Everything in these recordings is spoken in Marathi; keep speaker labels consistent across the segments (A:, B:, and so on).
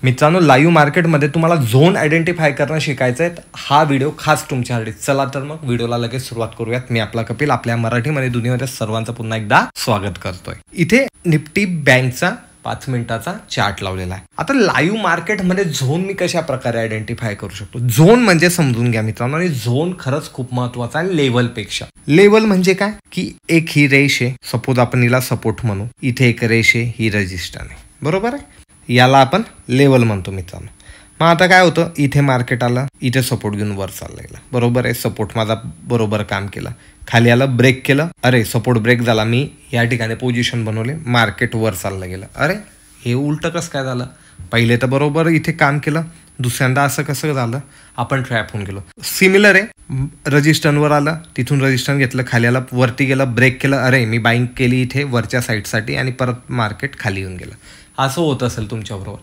A: मित्रांनो, लाईव्ह मार्केटमध्ये तुम्हाला झोन आयडेंटिफाय करणं शिकायचं आहे. हा व्हिडिओ खास तुमच्यासाठी. चला तर मग व्हिडिओला लगेच सुरुवात करूयात. मी आपला कपिल आपल्या मराठीमध्ये दुनियामध्ये सर्वांचं पुन्हा एकदा स्वागत करतोय. इथे निफ्टी बँकचा 5 मिनिटाचा चार्ट लावलेला आहे. आता लाईव्ह मार्केटमध्ये झोन मी कशा प्रकारे आयडेंटिफाय करू शकतो. झोन म्हणजे समजून घ्या मित्रांनो, आणि झोन खरंच खूप महत्वाचा आहे लेवलपेक्षा. लेवल म्हणजे काय की एक ही रेष आहे, सपोज आपण हिला सपोर्ट म्हणू. इथे एक रेष आहे, ही रेजिस्टन्स आहे, बरोबर आहे. याला आपण लेवल म्हणतो मित्रांनो. मग आता काय होतं, इथे मार्केट आलं, इथे सपोर्ट घेऊन वर चाललं गेलं, बरोबर आहे. सपोर्ट माझा बरोबर काम केलं. खाली आलं, ब्रेक केलं, अरे सपोर्ट ब्रेक झाला, मी या ठिकाणी पोझिशन बनवले, मार्केट वर चाललं गेलं. अरे हे उलट कसं काय झालं, पहिले तर बरोबर इथे काम केलं, दुसऱ्यांदा असं कसं झालं, आपण ट्रॅप होऊन गेलो. सिमिलर आहे, रजिस्टन्सवर आलं, तिथून रजिस्टन्स घेतलं, खाली आलं, वरती गेलं, ब्रेक केलं, अरे मी बाईंग केली इथे वरच्या साईडसाठी आणि परत मार्केट खाली येऊन गेलं. असं होत असेल तुमच्याबरोबर.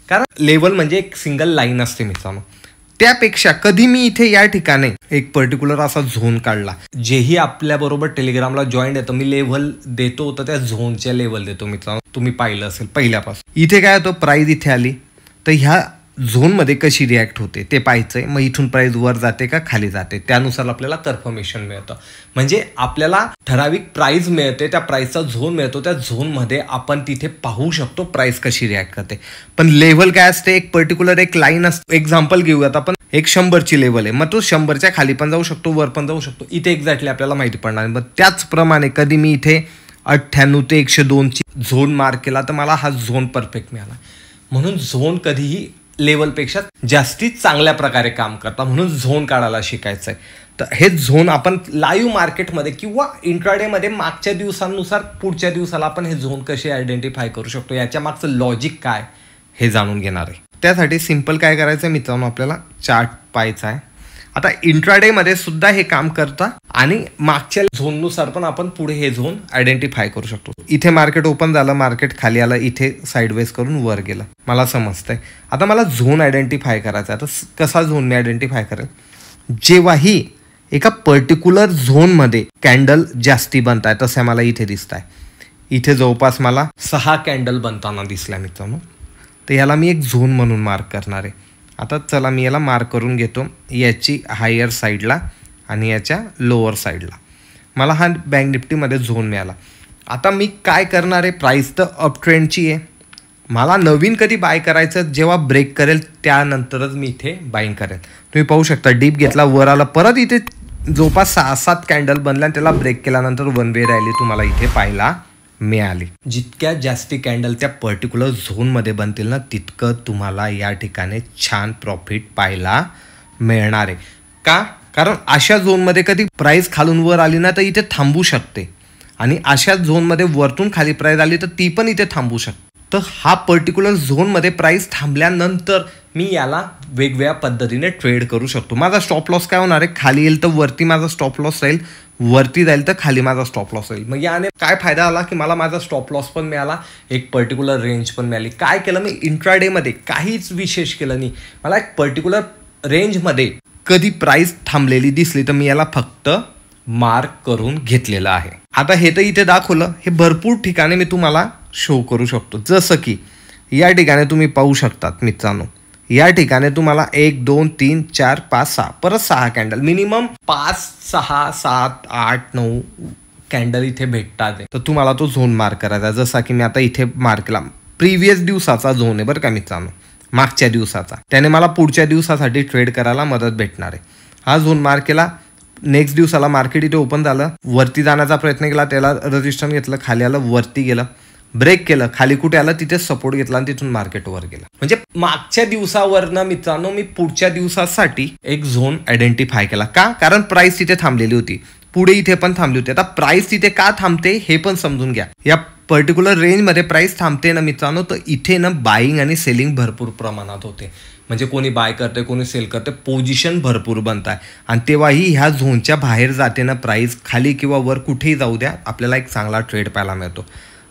A: कारण लेवल म्हणजे एक सिंगल लाईन असते मित्रांनो. त्यापेक्षा कधी मी इथे या ठिकाणी एक पर्टिक्युलर असा झोन काढला, जेही आपल्याबरोबर टेलिग्रामला जॉईन येतं, मी लेवल देतो तर त्या झोनच्या लेवल देतो मित्रांनो. तुम्ही पाहिलं असेल पहिल्यापासून. इथे काय होतं, प्राइस इथे आली तर ह्या झोनमध्ये कशी रिॲक्ट होते ते पाहायचंय. मग इथून प्राइस वर जाते का खाली जाते, त्यानुसार आपल्याला कन्फर्मेशन मिळतं. म्हणजे आपल्याला ठराविक प्राइस मिळते, त्या प्राइसचा झोन मिळतो, त्या झोनमध्ये आपण तिथे पाहू शकतो प्राइस कशी रिॲक्ट करते. पण लेवल काय असते, एक पर्टिक्युलर एक लाईन असते. एक्झाम्पल घेऊयात आपण, एक 100ची लेवल आहे, मग तो 100च्या खाली पण जाऊ शकतो, वर पण जाऊ शकतो. इथे एक्झॅक्टली आपल्याला माहिती पडणार. मग त्याचप्रमाणे कधी मी इथे 98 ते 102ची झोन मार्क केला तर मला हा झोन परफेक्ट मिळाला. म्हणून झोन कधीही लेवलपेक्षा जास्ती चांगल्या प्रकारे काम करता, म्हणून झोन काढायला शिकायचं आहे. तर हे झोन आपण लाईव्ह मार्केटमध्ये किंवा इंट्राडेमध्ये मागच्या दिवसांनुसार पुढच्या दिवसाला आपण हे झोन कसे आयडेंटिफाय करू शकतो, याच्या मागचं लॉजिक काय हे जाणून घेणार आहे. त्यासाठी सिंपल काय करायचं आहे मित्रांनो, आपल्याला चार्ट पाहायचा आहे. आता इंट्राडेमध्ये सुद्धा हे काम करता आणि मागच्या झोननुसार पण आपण पुढे हे झोन आयडेंटिफाय करू शकतो. इथे मार्केट ओपन झालं, मार्केट खाली आलं, इथे साईडवेज करून वर गेलं, मला समजतंय. आता मला झोन आयडेंटिफाय करायचा आहे. तर कसा झोन मी आयडेंटिफाय करेल, जेव्हाही एका पर्टिक्युलर झोनमध्ये कॅन्डल जास्ती बनताय, तसे मला इथे दिसत आहे. इथे जवळपास मला 6 कॅन्डल बनताना दिसल्या मित्रांनो. तर याला मी एक झोन म्हणून मार्क करणार आहे. आता चला मी याला मार्क करून घेतो, याची हायर साईडला आणि याच्या लोअर साईडला. मला हा बँक निफ्टीमध्ये झोन मिळाला. आता मी काय करणार आहे, प्राईस तर अप ट्रेंडची आहे, मला नवीन कधी बाय करायचं, जेव्हा ब्रेक करेल त्यानंतरच मी इथे बाईंग करेल. तुम्ही पाहू शकता, डीप घेतला, वर आला, परत इथे जवळपास 6-7 कॅन्डल बनल्या आणि त्याला ब्रेक केल्यानंतर वन वे रॅली तुम्हाला इथे पाहायला मिळाली. जितक्या जास्ती कॅन्डल त्या पर्टिक्युलर झोनमध्ये बनतील ना, तितकं तुम्हाला या ठिकाणी छान प्रॉफिट पाहायला मिळणार आहे. का, कारण अशा झोनमध्ये कधी प्राइस खालून वर आली ना तर इथे थांबू शकते, आणि अशा झोनमध्ये वरतून खाली प्राइस आली तर ती पण इथे थांबू शकते. तर हा पर्टिक्युलर झोनमध्ये प्राइस थांबल्यानंतर मी याला वेगवेगळ्या पद्धतीने ट्रेड करू शकतो. माझा स्टॉप लॉस काय होणार आहे, खाली येईल तर वरती माझा स्टॉप लॉस राहील, वरती जाईल तर खाली माझा स्टॉप लॉस राहील. मग याने काय फायदा आला की मला माझा स्टॉप लॉस पण मिळाला, एक पर्टिक्युलर रेंज पण मिळाली. काय केलं मी इंट्राडेमध्ये, काहीच विशेष केलं नाही. मला एक पर्टिक्युलर रेंजमध्ये कधी प्राइस थांबलेली दिसली तर मी याला फक्त मार्क करून घेतलेलं आहे. आता हे तर इथे दाखवलं, हे भरपूर ठिकाणी मी तुम्हाला शो करू शकतो. जसं की या ठिकाणी तुम्ही पाहू शकतात मित्रांनो, या ठिकाणी तुम्हाला 1 2 3 4 5 6 परत 6 कॅन्डल, मिनिमम 5 6 7 8 9 कॅन्डल इथे भेटतात. तर तुम्हाला तो झोन मार्क करायचा. जसा की मी आता इथे मार्क केला, प्रिव्हियस दिवसाचा झोन आहे बरं का मित्रांनो, मागच्या दिवसाचा. त्याने मला पुढच्या दिवसासाठी ट्रेड करायला मदत भेटणार आहे. हा झोन मार्क केला, नेक्स्ट दिवसाला मार्केट इथे ओपन झालं, वरती जाण्याचा प्रयत्न केला, त्याला रजिस्टन्स घेतलं, खाली आलं, वरती गेलं, ब्रेक केलं, खाली कुठे आलं तिथे सपोर्ट घेतला आणि तिथून मार्केट वर गेलं. म्हणजे मागच्या दिवसावरनं मित्रांनो मी पुढच्या दिवसासाठी एक झोन आयडेंटिफाय केला. का, कारण प्राइस तिथे थांबलेली होती, पुढे इथे पण थांबली होती. आता प्राइस तिथे का थांबते हे पण समजून घ्या. या पर्टिक्युलर रेंजमध्ये प्राइस थांबते ना मित्रांनो, तर इथे ना बाईंग आणि सेलिंग भरपूर प्रमाणात होते. म्हणजे कोणी बाय करते, कोणी सेल करते, पोझिशन भरपूर बनत आहे. आणि तेव्हाही ह्या झोनच्या बाहेर जाते ना प्राइस, खाली किंवा वर कुठेही जाऊ द्या, आपल्याला एक चांगला ट्रेड पाहायला मिळतो.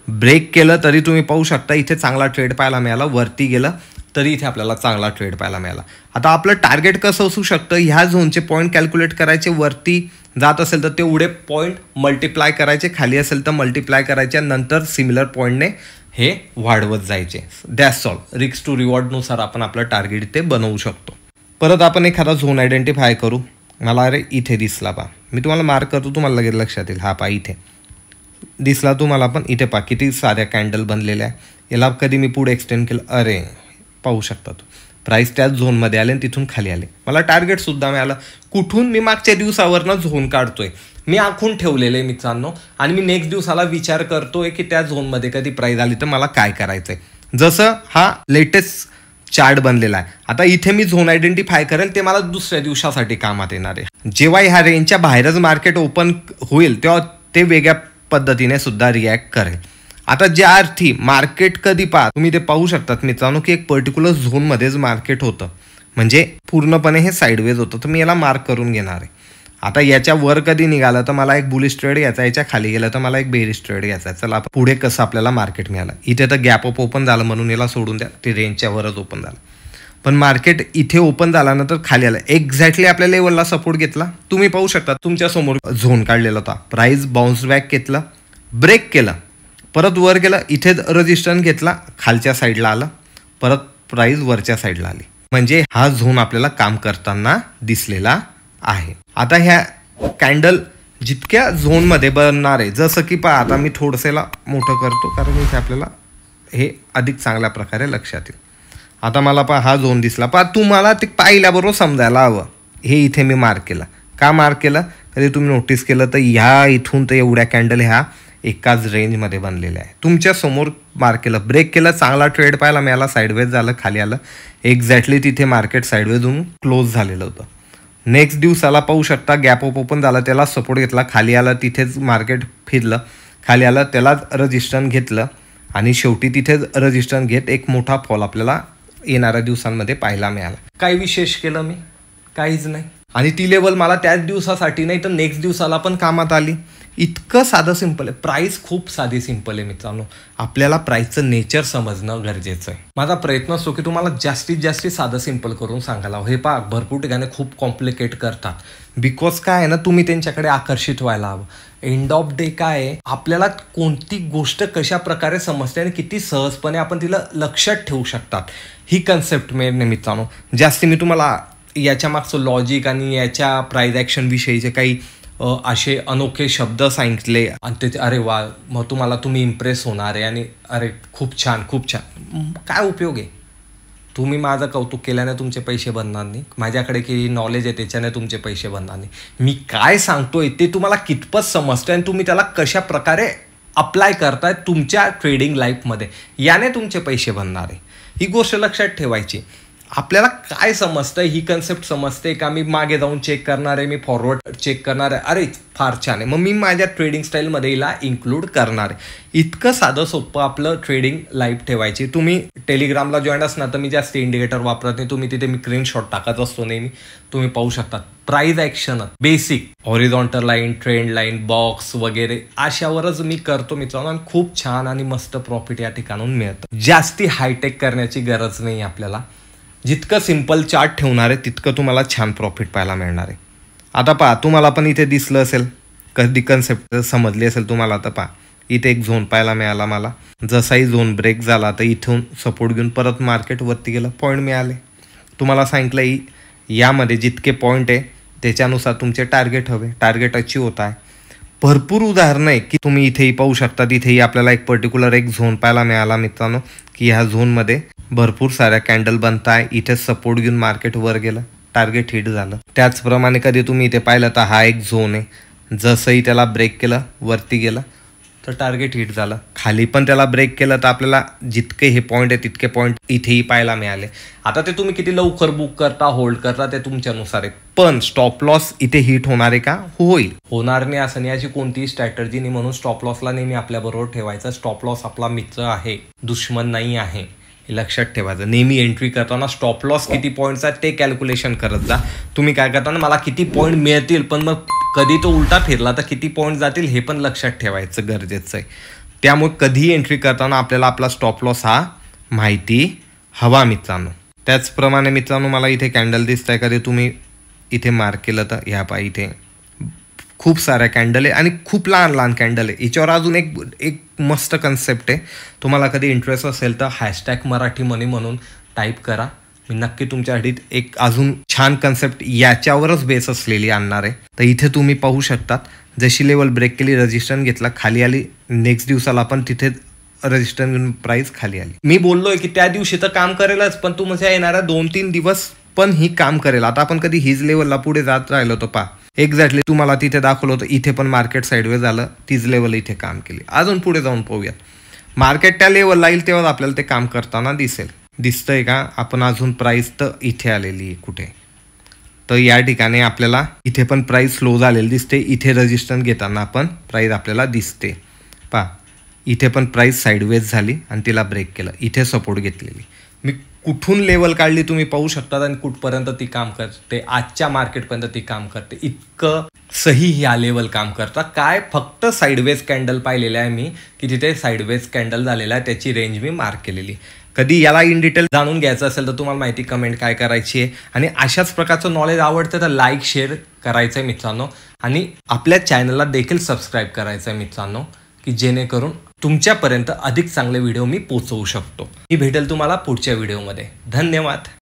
A: ब्रेक केलं तरी तुम्ही पाहू शकता इथे चांगला ट्रेड पाहायला मिळाला, वरती गेलं तरी इथे आपल्याला चांगला ट्रेड पाहायला मिळाला. आता आपलं टार्गेट कसं असू शकतं, ह्या झोनचे पॉईंट कॅल्क्युलेट करायचे, वरती जात असेल तर तेवढे पॉईंट मल्टिप्लाय करायचे, खाली असेल तर मल्टिप्लाय करायचे, नंतर सिमिलर पॉईंटने हे वाढवत जायचे. That's all. रिस्क टू रिवॉर्डनुसार आपण आपलं टार्गेट इथे बनवू शकतो. परत आपण एखादा झोन आयडेंटिफाय करू. मला अरे इथे दिसला पा, मी तुम्हाला मार्क करतो, तुम्हाला लगेच लक्षात येईल. हा पा इथे दिसला तुम्हाला, पण इथे पा किती साऱ्या कॅन्डल बनलेल्या आहे. याला कधी मी पुढे एक्सटेंड केलं, अरे पाहू शकता तो प्राईस त्याच झोनमध्ये आले आणि तिथून खाली आले. मला टार्गेटसुद्धा मिळालं. कुठून? मी मागच्या दिवसावरनं झोन काढतोय, मी आखून ठेवलेलं आहे मित्रांनो, आणि मी नेक्स्ट दिवसाला विचार करतोय की त्या झोनमध्ये कधी प्राईस आली तर मला काय करायचंय. जसं हा लेटेस्ट चार्ट बनलेला आहे. आता इथे मी झोन आयडेंटिफाय करेल, ते मला दुसऱ्या दिवसासाठी कामात येणार आहे. जेव्हा ह्या रेंजच्या बाहेरच मार्केट ओपन होईल तेव्हा ते वेगळ्या पद्धतीने सुद्धा रिॲक्ट करेल. आता ज्या अर्थी मार्केट कधी तुम्ही ते पाहू शकतात मित्रांनो की एक पर्टिक्युलर झोनमध्येच मार्केट होतं, म्हणजे पूर्णपणे हे साईडवेज होतं. तर मी याला मार्क करून घेणार आहे. आता याच्या वर कधी निघालं तर मला एक बुलिश ट्रेड घ्यायचा, याच्या खाली गेलं तर मला एक बेरिश ट्रेड घ्यायचा. चला पुढे कसं आपल्याला मार्केट मिळालं. इथे तर गॅप अप ओपन झालं म्हणून याला सोडून द्या, ते रेंजच्या वरच ओपन झालं. पण मार्केट इथे ओपन झाल्यानंतर खाली आलं, एक्झॅक्टली आपल्या लेवलला सपोर्ट घेतला. तुम्ही पाहू शकता तुमच्या समोर झोन काढलेला होता. प्राइस बाउन्स बॅक घेतलं, ब्रेक केलं, परत वर गेलं, इथे रेजिस्टन्स घेतला, खालच्या साईडला आलं, परत प्राइस वरच्या साईडला आली. म्हणजे हा झोन आपल्याला काम करताना दिसलेला आहे. आता ह्या कॅन्डल जितक्या झोनमध्ये बनणार आहे, जसं की पहा आता मी थोडंसं मोठं करतो कारण इथे आपल्याला हे अधिक चांगल्या प्रकारे लक्षात येईल. आता मला पहा हा झोन दिसला, पहा तुम्हाला ते पाहिल्याबरोबर समजायला हवं. हे इथे मी मार्क केलं. का मार्क केलं तरी तुम्ही नोटीस केलं तर ह्या इथून तर एवढ्या कॅन्डल ह्या एकाच रेंजमध्ये बनलेल्या आहे. तुमच्या समोर मार्क केलं, ब्रेक केलं, चांगला ट्रेड पाहायला मिळाला, साईडवेज झालं, खाली आलं, एक्झॅक्टली तिथे मार्केट साईडवेज होऊन क्लोज झालेलं होतं. नेक्स्ट दिवसाला पाहू शकता गॅप अप ओपन झाला, त्याला सपोर्ट घेतला, खाली आलं, तिथेच मार्केट फिरलं, खाली आलं, त्यालाच रेजिस्टन्स घेतलं आणि शेवटी तिथेच रेजिस्टन्स घेत एक मोठा फॉल आपल्याला येणाऱ्या दिवसांमध्ये पाहायला मिळाला. काय विशेष केलं मी? काहीच नाही. आणि ती लेवल मला त्याच दिवसासाठी नाही तर नेक्स्ट दिवसाला पण कामात आली. इतकं साधं सिंपल आहे. प्राईस खूप साधी सिंपल आहे मित्रांनो. आपल्याला प्राईसचं नेचर समजणं गरजेचं आहे. माझा प्रयत्न असतो की तुम्हाला जास्तीत जास्त साधं सिंपल करून सांगायला. हे पहा भरपूर ठिकाणी खूप कॉम्प्लिकेट करतात. बिकॉज काय आहे ना, तुम्ही त्यांच्याकडे आकर्षित व्हायला हवं. एंड ऑफ डे काय आहे, आपल्याला कोणती गोष्ट कशा प्रकारे समजते आणि किती सहजपणे आपण तिला लक्षात ठेवू शकतात, ही कन्सेप्ट मित्रांनो. जास्ती मी तुम्हाला याच्या मागचं लॉजिक आणि याच्या प्राईज ॲक्शन विषयीचे काही असे अनोखे शब्द सांगितले आणि ते अरे वा, मग तुम्ही इम्प्रेस होणार आहे आणि अरे खूप छान खूप छान. काय उपयोग आहे? तुम्ही माझं कौतुक केल्याने तुमचे पैसे बनणार नाही. माझ्याकडे किती नॉलेज आहे त्याच्याने तुमचे पैसे बनणार नाही. मी काय सांगतोय ते तुम्हाला कितपत समजतं आणि तुम्ही त्याला कशा प्रकारे अप्लाय करताय तुमच्या ट्रेडिंग लाईफमध्ये, याने तुमचे पैसे बनणार आहे. ही गोष्ट लक्षात ठेवायची. आपल्याला काय समजतंय, ही कन्सेप्ट समजते का? मी मागे जाऊन चेक करणार आहे, मी फॉरवर्ड चेक करणार आहे, अरे फार छान आहे, मग मी माझ्या ट्रेडिंग स्टाईलमध्ये हिला इन्क्लूड करणार आहे. इतकं साधं सोपं आपलं ट्रेडिंग लाईफ ठेवायची. तुम्ही टेलिग्रामला जॉईन असणार तर मी जास्त इंडिकेटर वापरत नाही. तुम्ही तिथे मी स्क्रीनशॉट टाकत असतो नेहमी, तुम्ही पाहू शकता. Price action basic horizontal line, trend line, box वगैरे अशावरच मी करतो मित्रांनो, आणि खूप छान आणि मस्त प्रॉफिट या ठिकाणून मिळतं. जास्ती हायटेक करण्याची गरज नाही आपल्याला. जितकं सिंपल चार्ट ठेवणार आहे तितकं तुम्हाला छान प्रॉफिट पाहायला मिळणार आहे. आता पहा तुम्हाला पण इथे दिसलं असेल, कधी कन्सेप्ट समजली असेल तुम्हाला. आता पहा इथे एक झोन पाहायला मिळाला मला. जसाही झोन ब्रेक झाला तर इथून सपोर्ट घेऊन परत मार्केट वरती गेलं, पॉईंट मिळाले. तुम्हाला सांगितलं यामध्ये जितके पॉईंट आहे त्याच्यानुसार तुमचे टार्गेट हवे, टार्गेट अचीव होत आहे. भरपूर उदाहरणं आहे की तुम्ही इथेही पाहू शकता. तिथेही आपल्याला एक पर्टिक्युलर एक झोन पाहायला मिळाला मित्रांनो की ह्या झोनमध्ये भरपूर साऱ्या कॅन्डल बनत आहे. इथे सपोर्ट घेऊन मार्केट वर गेलं, टार्गेट हिट झालं. त्याचप्रमाणे कधी तुम्ही इथे पाहिलं तर हा एक झोन आहे, जसंही त्याला ब्रेक केलं वरती गेलं तर टार्गेट हिट झालं. खाली पण त्याला ब्रेक केलं तर आपल्याला जितके हे पॉईंट आहे तितके पॉईंट इथेही पाहायला मिळाले. आता ते तुम्ही किती लवकर बुक करता, होल्ड करता ते तुमच्यानुसार आहे. पण स्टॉप लॉस इथे हिट होणार आहे का? होईल. होणार नाही असं नाही, अशी कोणतीही स्ट्रॅटर्जी नाही. म्हणून स्टॉप लॉसला नेहमी आपल्याबरोबर ठेवायचा. स्टॉप लॉस आपला मित्र आहे, दुश्मन नाही आहे, हे लक्षात ठेवायचं. नेहमी एंट्री करताना स्टॉप लॉस किती पॉईंटचा ते कॅल्क्युलेशन करत जा. तुम्ही काय करता ना, मला किती पॉईंट मिळतील पण मग कधी तो उलटा फिरला तर किती पॉईंट जातील हे पण लक्षात ठेवायचं गरजेचं आहे. त्यामुळे कधीही एंट्री करताना आपल्याला आपला स्टॉप लॉस हा माहिती हवा मित्रांनो. त्याचप्रमाणे मित्रांनो मला इथे कॅन्डल दिसत आहे, कधी तुम्ही इथे मार्क केलं तर ह्या पा इथे खूप साऱ्या कॅन्डल आहे आणि खूप लहान लहान कॅन्डल आहे. याच्यावर अजून एक मस्त कन्सेप्ट आहे. तुम्हाला कधी इंटरेस्ट असेल तर हॅशटॅग मराठी मनी म्हणून टाईप करा. मी नक्की तुमच्यासाठी एक अजून छान कन्सेप्ट याच्यावरच बेस असलेली आणणार आहे. तर इथे तुम्ही पाहू शकतात, जशी लेवल ब्रेक केली, रजिस्ट्रेशन घेतला, खाली आली. नेक्स्ट दिवसाला आपण तिथे रजिस्ट्रेशन प्राइस खाली आली. मी बोललोय की त्या दिवशी तर काम करेलच, पण तुमच्या येणाऱ्या 2-3 दिवस पण ही काम करेल. आता आपण कधी हीच लेवलला पुढे जात राहिलो तर पहा, एक्झॅक्टली तुम्हाला तिथे दाखवलं होतं, इथे पण मार्केट साईडवे झालं, तीच लेवल इथे काम केली. अजून पुढे जाऊन पाहूयात. मार्केट त्या लेवलला येईल तेव्हा आपल्याला ते काम करताना दिसतंय का. आपण अजून प्राइस तर इथे आलेली आहे कुठे, तर या ठिकाणी आपल्याला इथे पण प्राइस स्लो झालेली दिसते. इथे रजिस्ट्रेशन घेताना आपण प्राइस आपल्याला दिसते. पहा, इथे पण प्राइस साईडवेज झाली आणि तिला ब्रेक केलं. इथे सपोर्ट घेतलेली. मी कुठून लेवल काढली तुम्ही पाहू शकता आणि कुठपर्यंत ती काम करते. आजच्या मार्केटपर्यंत ती काम करते. इतकं सही ह्या लेवल काम करतात. काय फक्त साईडवेज कॅन्डल पाहिलेलं आहे मी, की तिथे साईडवेज कॅन्डल झालेला आहे, त्याची रेंज मी मार्क केलेली. कधी याला इन डिटेल जाणून घ्यायचं असेल तर तुम्हाला माहिती कमेंट काय करायची आहे. आणि अशाच प्रकारचं नॉलेज आवडतं तर लाईक शेअर करायचं आहे मित्रांनो. आणि आपल्या चॅनलला देखील सबस्क्राईब करायचं आहे मित्रांनो, की जेणेकरून तुमच्यापर्यंत अधिक चांगले व्हिडिओ मी पोहोचवू शकतो. मी भेटेल तुम्हाला पुढच्या व्हिडिओमध्ये. धन्यवाद.